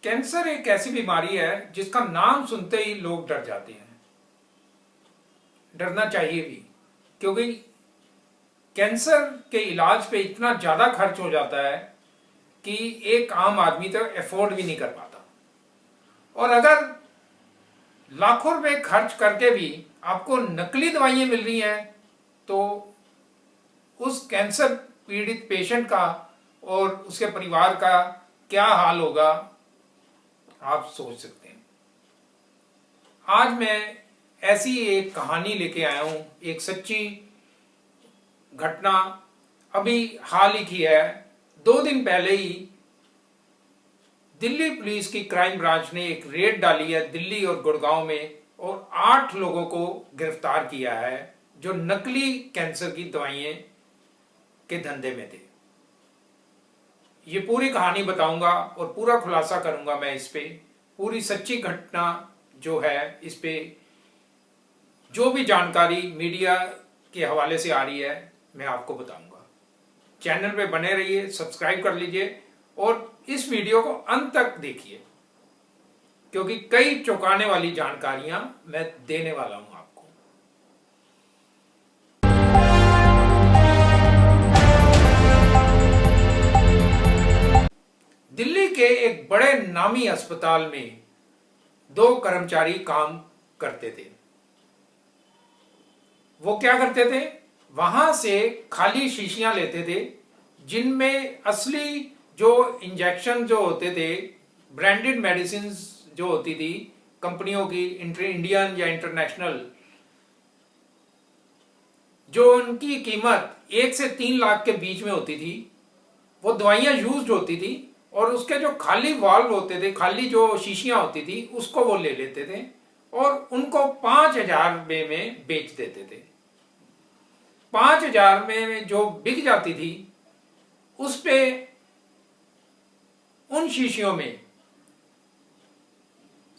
Cancer एक ऐसी बीमारी है जिसका नाम सुनते ही लोग डर जाते हैं। डरना चाहिए भी, क्योंकि कैंसर के इलाज पे इतना ज्यादा खर्च हो जाता है कि एक आम आदमी तो अफोर्ड भी नहीं कर पाता। और अगर लाखों रुपए खर्च करके भी आपको नकली दवाइयां मिल रही हैं तो उस कैंसर पीड़ित पेशेंट का और उसके परिवार का क्या हाल होगा आप सोच सकते हैं। आज मैं ऐसी एक कहानी लेके आया हूं, एक सच्ची घटना अभी हाल ही की है। 2 दिन पहले ही दिल्ली पुलिस की क्राइम ब्रांच ने एक रेड डाली है दिल्ली और गुड़गांव में, और 8 लोगों को गिरफ्तार किया है जो नकली कैंसर की दवाइयां के धंधे में थे। ये पूरी कहानी बताऊंगा और पूरा खुलासा करूंगा मैं इस पे। पूरी सच्ची घटना जो है, इस पे जो भी जानकारी मीडिया के हवाले से आ रही है मैं आपको बताऊंगा। चैनल पे बने रहिए, सब्सक्राइब कर लीजिए और इस वीडियो को अंत तक देखिए, क्योंकि कई चौंकाने वाली जानकारियां मैं देने वाला हूं आपको। दिल्ली के एक बड़े नामी अस्पताल में 2 कर्मचारी काम करते थे। वो क्या करते थे? वहां से खाली शीशियां लेते थे जिनमें असली जो इंजेक्शन जो होते थे, ब्रांडेड मेडिसिन जो होती थी कंपनियों की, इंडियन या इंटरनेशनल, जो उनकी कीमत 1 से 3 लाख के बीच में होती थी, वो दवाइयां यूज्ड होती थी और उसके जो खाली वाल्व होते थे, खाली जो शीशियां होती थी, उसको वो ले लेते थे और उनको 5,000 रुपए में बेच देते थे। 5,000 में जो बिक जाती थी उस पे उन शीशियों में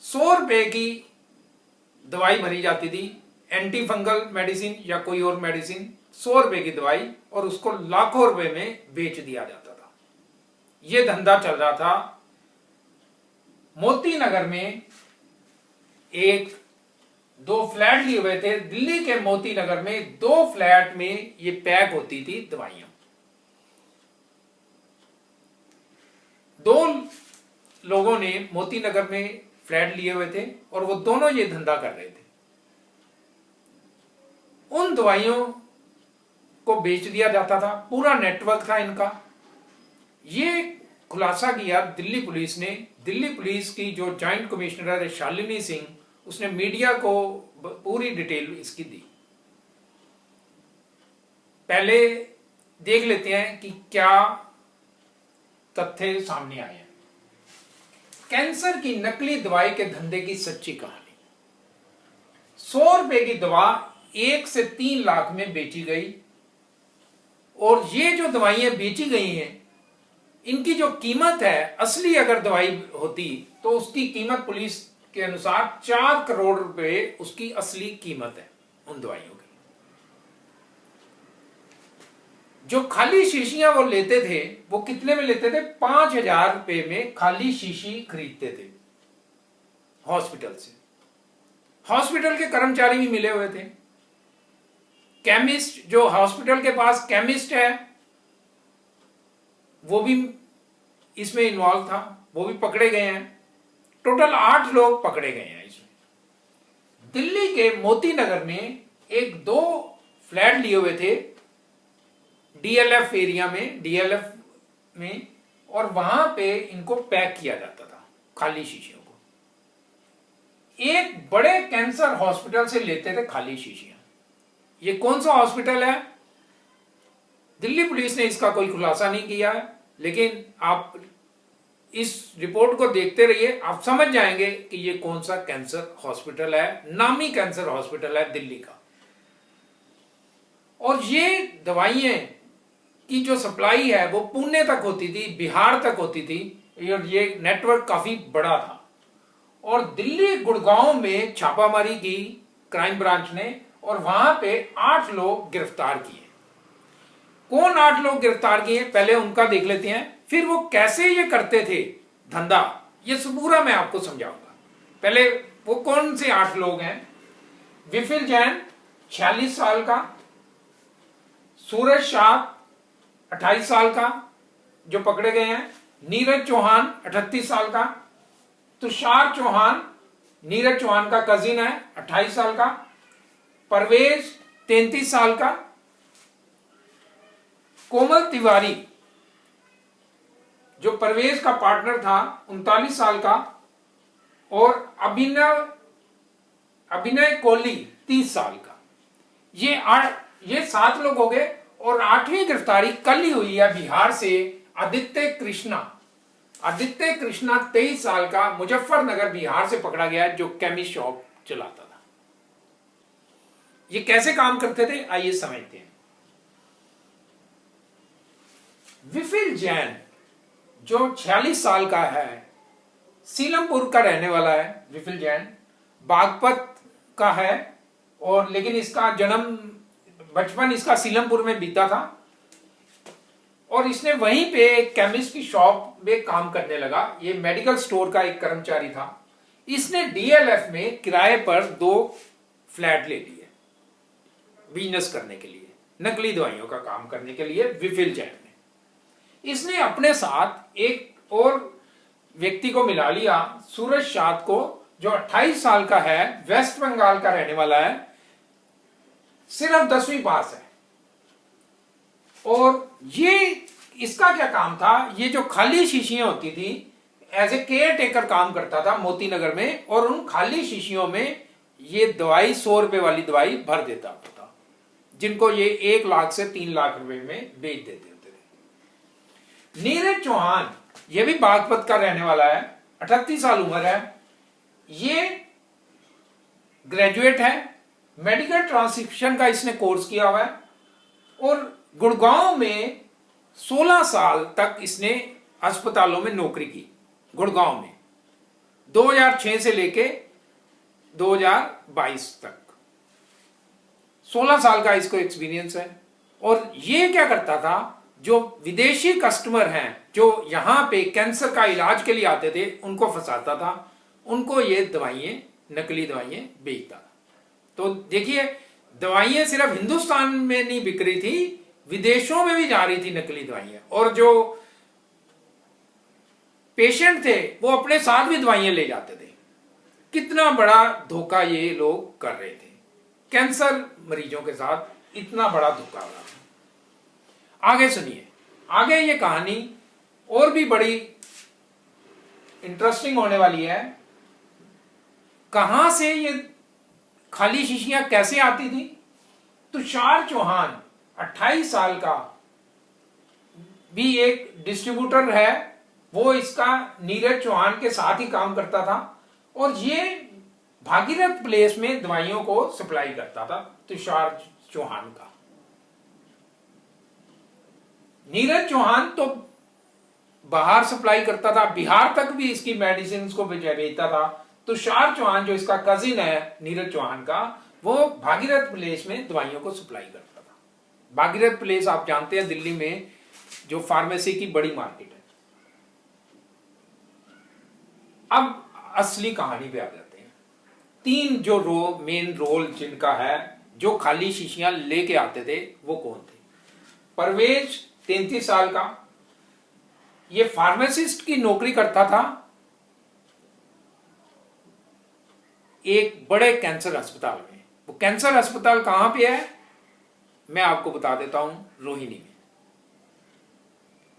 100 रुपए की दवाई भरी जाती थी, एंटी फंगल मेडिसिन या कोई और मेडिसिन, 100 रुपए की दवाई, और उसको लाखों रुपए में बेच दिया जाता था। यह धंधा चल रहा था। मोती नगर में 2 फ्लैट लिए हुए थे। दिल्ली के मोती नगर में 2 फ्लैट में ये पैक होती थी दवाइयां। 2 लोगों ने मोती नगर में फ्लैट लिए हुए थे और वो दोनों ये धंधा कर रहे थे। उन दवाइयों को बेच दिया जाता था, पूरा नेटवर्क था इनका। ये खुलासा किया दिल्ली पुलिस ने। दिल्ली पुलिस की जो जॉइंट कमिश्नर है शालिनी सिंह, उसने मीडिया को पूरी डिटेल इसकी दी। पहले देख लेते हैं कि क्या तथ्य सामने आए हैं। कैंसर की नकली दवाई के धंधे की सच्ची कहानी। 100 रुपए की दवा 1 से 3 लाख में बेची गई, और ये जो दवाइयां बेची गई हैं इनकी जो कीमत है, असली अगर दवाई होती तो उसकी कीमत पुलिस के अनुसार 4 करोड़ रुपए उसकी असली कीमत है उन दवाइयों की। जो खाली शीशियां वो लेते थे वो कितने में लेते थे? 5,000 रुपए में खाली शीशी खरीदते थे हॉस्पिटल से। हॉस्पिटल के कर्मचारी भी मिले हुए थे। केमिस्ट, जो हॉस्पिटल के पास केमिस्ट है, वो भी इसमें इन्वॉल्व था, वो भी पकड़े गए हैं। टोटल 8 लोग पकड़े गए हैं इसमें। दिल्ली के मोती नगर में 2 फ्लैट लिए हुए थे डीएलएफ एरिया में, डीएलएफ में, और वहां पे इनको पैक किया जाता था खाली शीशियों को। एक बड़े कैंसर हॉस्पिटल से लेते थे खाली शीशियां। ये कौन सा हॉस्पिटल है? दिल्ली पुलिस ने इसका कोई खुलासा नहीं किया है, लेकिन आप इस रिपोर्ट को देखते रहिए, आप समझ जाएंगे कि ये कौन सा कैंसर हॉस्पिटल है। नामी कैंसर हॉस्पिटल है दिल्ली का। और ये दवाइयां की जो सप्लाई है वो पुणे तक होती थी, बिहार तक होती थी, और ये नेटवर्क काफी बड़ा था। और दिल्ली गुड़गांव में छापामारी की क्राइम ब्रांच ने, और वहां पे 8 लोग गिरफ्तार किए। कौन 8 लोग गिरफ्तार किए, पहले उनका देख लेते हैं, फिर वो कैसे ये करते थे धंधा, ये पूरा मैं आपको समझाऊंगा। पहले वो कौन से 8 लोग हैं? विफिल जैन 46 साल का, सूरज शाह 28 साल का जो पकड़े गए हैं, नीरज चौहान 38 साल का, तुषार चौहान नीरज चौहान का कजिन है 28 साल का, परवेज 33 साल का, कोमल तिवारी जो परवेज का पार्टनर था 39 साल का, और अभिनय कोहली 30 साल का। ये 7 लोग हो गए। और 8वीं गिरफ्तारी कल ही हुई है बिहार से। आदित्य कृष्णा 23 साल का मुजफ्फरनगर बिहार से पकड़ा गया, जो केमिस्ट शॉप चलाता था। ये कैसे काम करते थे आइए समझते हैं। विफिल जैन जो 46 साल का है, सीलमपुर का रहने वाला है। विफिल जैन बागपत का है, और लेकिन इसका बचपन इसका सीलमपुर में बीता था, और इसने वहीं पे एक केमिस्ट की शॉप में काम करने लगा। ये मेडिकल स्टोर का एक कर्मचारी था। इसने डीएलएफ में किराए पर 2 फ्लैट ले लिए बिजनेस करने के लिए, नकली दवाइयों का काम करने के लिए। विफिल जैन ने इसने अपने साथ एक और व्यक्ति को मिला लिया, सूरज शाह को, जो 28 साल का है, वेस्ट बंगाल का रहने वाला है, सिर्फ 10वीं पास है। और ये इसका क्या काम था? ये जो खाली शीशियां होती थी, एज ए केयर टेकर काम करता था मोती नगर में, और उन खाली शीशियों में ये दवाई 100 रुपए वाली दवाई भर देता था, जिनको ये 1 लाख से 3 लाख रुपए में बेच देते थे। नीरज चौहान ये भी बागपत का रहने वाला है, 38 साल उम्र है। ये ग्रेजुएट है, मेडिकल ट्रांसक्रिप्शन का इसने कोर्स किया हुआ है, और गुड़गांव में 16 साल तक इसने अस्पतालों में नौकरी की। गुड़गांव में 2006 से लेके 2022 तक 16 साल का इसको एक्सपीरियंस है। और ये क्या करता था, जो विदेशी कस्टमर हैं जो यहां पे कैंसर का इलाज के लिए आते थे, उनको फंसाता था, उनको ये दवाइयां, नकली दवाइयां बेचता था। तो देखिए, दवाइयां सिर्फ हिंदुस्तान में नहीं बिक रही थी, विदेशों में भी जा रही थी नकली दवाइयां। और जो पेशेंट थे वो अपने साथ भी दवाइयां ले जाते थे। कितना बड़ा धोखा ये लोग कर रहे थे कैंसर मरीजों के साथ, इतना बड़ा धोखा रहा। आगे सुनिए, आगे ये कहानी और भी बड़ी इंटरेस्टिंग होने वाली है। कहां से ये खाली शीशियां कैसे आती थी? तुषार चौहान 28 साल का भी एक डिस्ट्रीब्यूटर है, वो इसका नीरज चौहान के साथ ही काम करता था, और ये भागीरथ प्लेस में दवाइयों को सप्लाई करता था। तुषार चौहान का नीरज चौहान तो बाहर सप्लाई करता था, बिहार तक भी इसकी मेडिसिन को भेजता था। तुषार चौहान जो इसका कजिन है नीरज चौहान का, वो भागीरथ प्लेस में दवाइयों को सप्लाई करता था। भागीरथ प्लेस आप जानते हैं, दिल्ली में जो फार्मेसी की बड़ी मार्केट है। अब असली कहानी पे आ जाते हैं। 3 जो मेन रोल जिनका है, जो खाली शीशियां लेके आते थे, वो कौन थे? परवेज 33 साल का, ये फार्मासिस्ट की नौकरी करता था एक बड़े कैंसर अस्पताल में। वो कैंसर अस्पताल कहां पे है मैं आपको बता देता हूं, रोहिणी में।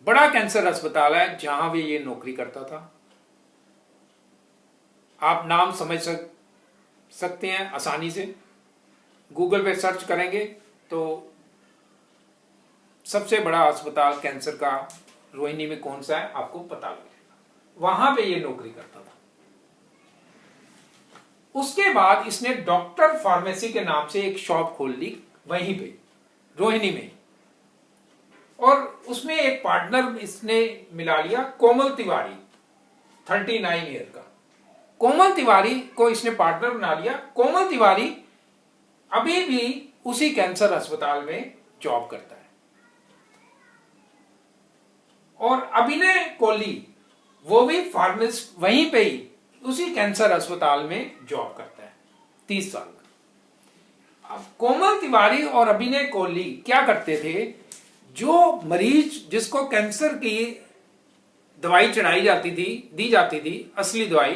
बड़ा कैंसर अस्पताल है जहां भी ये नौकरी करता था। आप नाम समझ सकते हैं आसानी से, गूगल पे सर्च करेंगे तो सबसे बड़ा अस्पताल कैंसर का रोहिणी में कौन सा है आपको पता लगेगा। वहां पे ये नौकरी करता था। उसके बाद इसने डॉक्टर फार्मेसी के नाम से एक शॉप खोल ली वहीं पे रोहिणी में, और उसमें एक पार्टनर इसने मिला लिया, कोमल तिवारी 39 ईयर का। कोमल तिवारी को इसने पार्टनर बना लिया। कोमल तिवारी अभी भी उसी कैंसर अस्पताल में जॉब करता है। और अभिनय कोहली वो भी फार्मासिस्ट वहीं पे ही उसी कैंसर अस्पताल में जॉब करता है 30 साल का। अब कोमल तिवारी और अभिनय कोहली क्या करते थे, जो मरीज जिसको कैंसर की दवाई चढ़ाई जाती थी, दी जाती थी असली दवाई,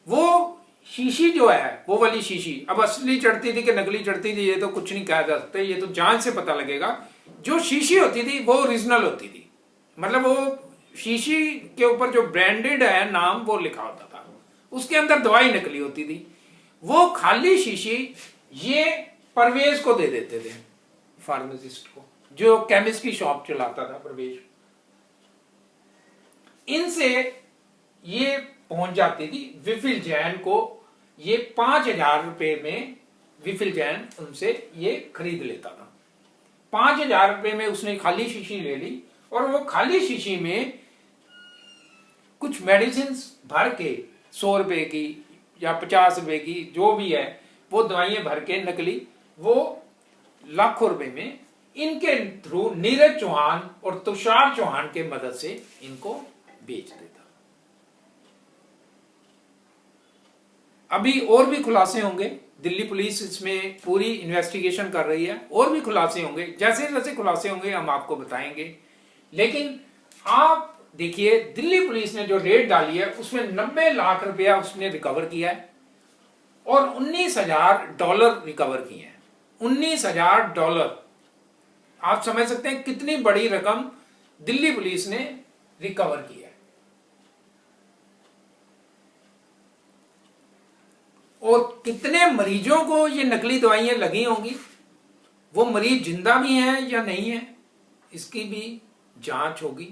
वो शीशी जो है वो वाली शीशी, अब असली चढ़ती थी कि नकली चढ़ती थी ये तो कुछ नहीं कहा जा सकता, ये तो जांच से पता लगेगा। जो शीशी होती थी वो ओरिजिनल होती थी, मतलब वो शीशी के ऊपर जो ब्रांडेड है नाम वो लिखा होता था, उसके अंदर दवाई नकली होती थी। वो खाली शीशी ये परवेज को दे देते थे, फार्मासिस्ट को, जो केमिस्ट की शॉप चलाता था परवेज। इनसे ये पहुंच जाती थी विफिल जैन को, ये 5,000 रुपए में विफिल जैन उनसे ये खरीद लेता था। 5,000 रुपए में उसने खाली शीशी ले ली और वो खाली शीशी में कुछ मेडिसिन भर के 100 रुपए की या 50 रुपए की जो भी है वो दवाइयां भर के नकली, वो लाखों रुपए में इनके थ्रू नीरज चौहान और तुषार चौहान के मदद से इनको बेच देता। अभी और भी खुलासे होंगे, दिल्ली पुलिस इसमें पूरी इन्वेस्टिगेशन कर रही है, और भी खुलासे होंगे, जैसे जैसे खुलासे होंगे हम आपको बताएंगे। लेकिन आप देखिए दिल्ली पुलिस ने जो रेड डाली है उसमें 90 लाख रुपया उसने रिकवर किया है और $19,000 रिकवर किए हैं। $19,000, आप समझ सकते हैं कितनी बड़ी रकम दिल्ली पुलिस ने रिकवर की है। और कितने मरीजों को ये नकली दवाइयां लगी होंगी, वो मरीज जिंदा भी हैं या नहीं है, इसकी भी जांच होगी।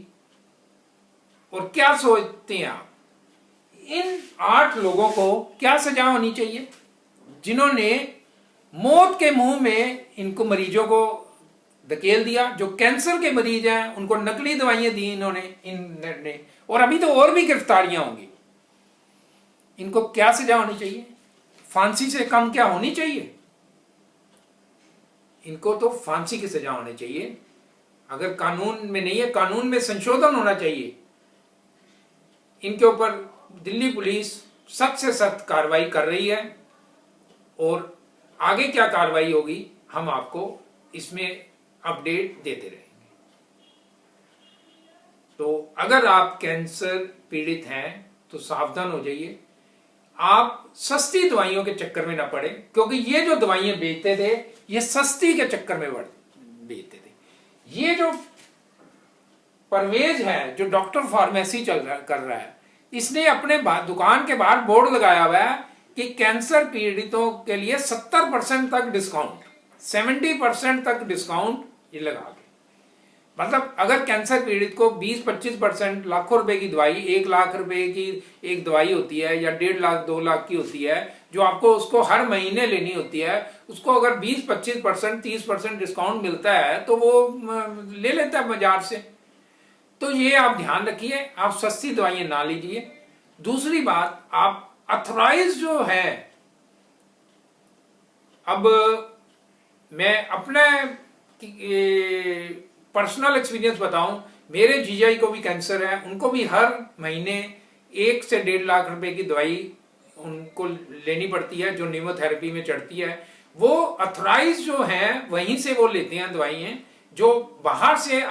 और क्या सोचते हैं आप, इन 8 लोगों को क्या सजा होनी चाहिए जिन्होंने मौत के मुंह में इनको मरीजों को धकेल दिया? जो कैंसर के मरीज हैं उनको नकली दवाइयां दी इन्होंने, और अभी तो और भी गिरफ्तारियां होंगी। इनको क्या सजा होनी चाहिए? फांसी से कम क्या होनी चाहिए? इनको तो फांसी की सजा होनी चाहिए। अगर कानून में नहीं है, कानून में संशोधन होना चाहिए। इनके ऊपर दिल्ली पुलिस सख्त से सख्त कार्रवाई कर रही है और आगे क्या कार्रवाई होगी हम आपको इसमें अपडेट देते रहेंगे। तो अगर आप कैंसर पीड़ित हैं तो सावधान हो जाइए, आप सस्ती दवाइयों के चक्कर में ना पड़े, क्योंकि ये जो दवाइयां बेचते थे ये सस्ती के चक्कर में बेचते थे। ये जो परवेज है जो डॉक्टर फार्मेसी कर रहा है, इसने अपने दुकान के बाहर बोर्ड लगाया हुआ है कि कैंसर पीड़ितों के लिए 70% तक डिस्काउंट, 70% तक डिस्काउंट ये लगा के, मतलब अगर कैंसर पीड़ित को 20-25% लाखों रुपए की दवाई, 1 लाख रुपए की एक दवाई होती है या 1.5 लाख 2 लाख की होती है जो आपको उसको हर महीने लेनी होती है, उसको अगर 20-25% 30% डिस्काउंट मिलता है तो वो ले लेता है बाजार से। तो ये आप ध्यान रखिए, आप सस्ती दवाइयां ना लीजिए। दूसरी बात, आप अथॉराइज जो है, अब मैं अपना पर्सनल एक्सपीरियंस बताऊं, मेरे जीजाई को भी कैंसर है, उनको भी हर महीने 1 से 1.5 लाख रुपए की दवाई उनको लेनी पड़ती है जो नीमोथेरेपी में चढ़ती है। वो अथॉराइज जो है वहीं से वो लेते हैं दवाइयां, जो बाहर से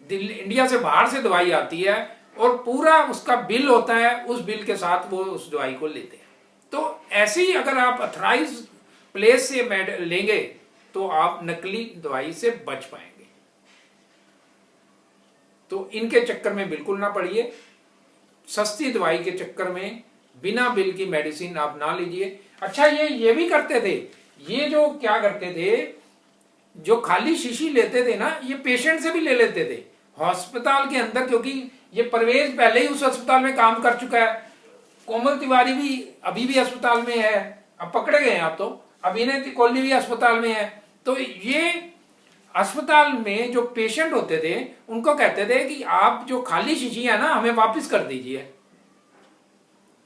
इंडिया से बाहर से दवाई आती है और पूरा उसका बिल होता है, उस बिल के साथ वो उस दवाई को लेते हैं। तो ऐसे ही अगर आप अथॉराइज प्लेस से लेंगे तो आप नकली दवाई से बच पाएंगे। तो इनके चक्कर में बिल्कुल ना पड़िए, सस्ती दवाई के चक्कर में बिना बिल की मेडिसिन आप ना लीजिए। अच्छा, ये भी करते थे, ये जो क्या करते थे, जो खाली शीशी लेते थे ना, ये पेशेंट से भी ले लेते थे अस्पताल के अंदर, क्योंकि ये परवेज पहले ही उस अस्पताल में काम कर चुका है। कोमल तिवारी भी अभी भी अस्पताल में है, अब पकड़े गए हैं आप तो, अभिनय कोहली भी अस्पताल में है। तो ये अस्पताल में जो पेशेंट होते थे उनको कहते थे कि आप जो खाली शीशी है ना हमें वापस कर दीजिए,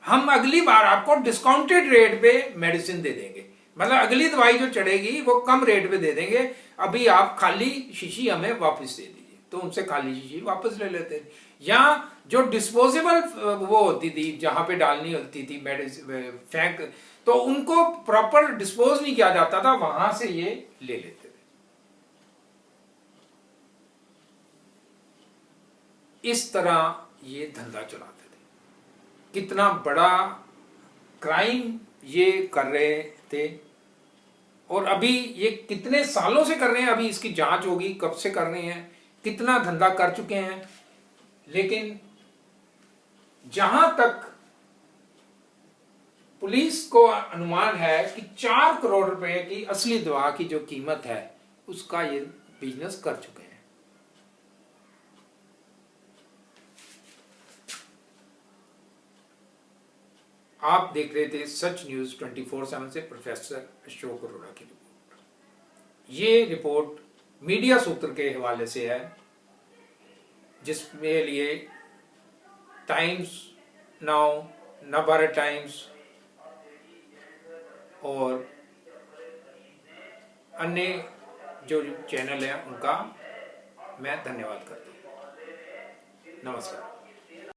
हम अगली बार आपको डिस्काउंटेड रेट पे मेडिसिन दे देंगे, मतलब अगली दवाई जो चढ़ेगी वो कम रेट पे दे देंगे, अभी आप खाली शीशी हमें वापस दे दीजिए। तो तो उनसे खाली शीशी वापस ले लेते थे। या जो डिस्पोजेबल वो होती थी जहां पे डालनी होती थी फेंक, तो उनको प्रॉपर डिस्पोज नहीं किया जाता था, वहां से ये ले लेते थे। इस तरह ये धंधा चलाते थे। कितना बड़ा क्राइम ये कर रहे थे, और अभी ये कितने सालों से कर रहे हैं, अभी इसकी जांच होगी कब से कर रहे हैं, कितना धंधा कर चुके हैं। लेकिन जहां तक पुलिस को अनुमान है कि 4 करोड़ रुपए की असली दवा की जो कीमत है उसका ये बिजनेस कर चुके हैं। आप देख रहे थे सच न्यूज 24/7 से प्रोफेसर अशोक अरोड़ा की रिपोर्ट। ये रिपोर्ट मीडिया सूत्र के हवाले से है, जिसमें लिए टाइम्स नाउ, नवभारत टाइम्स और अन्य जो चैनल हैं उनका मैं धन्यवाद करता हूँ। नमस्कार।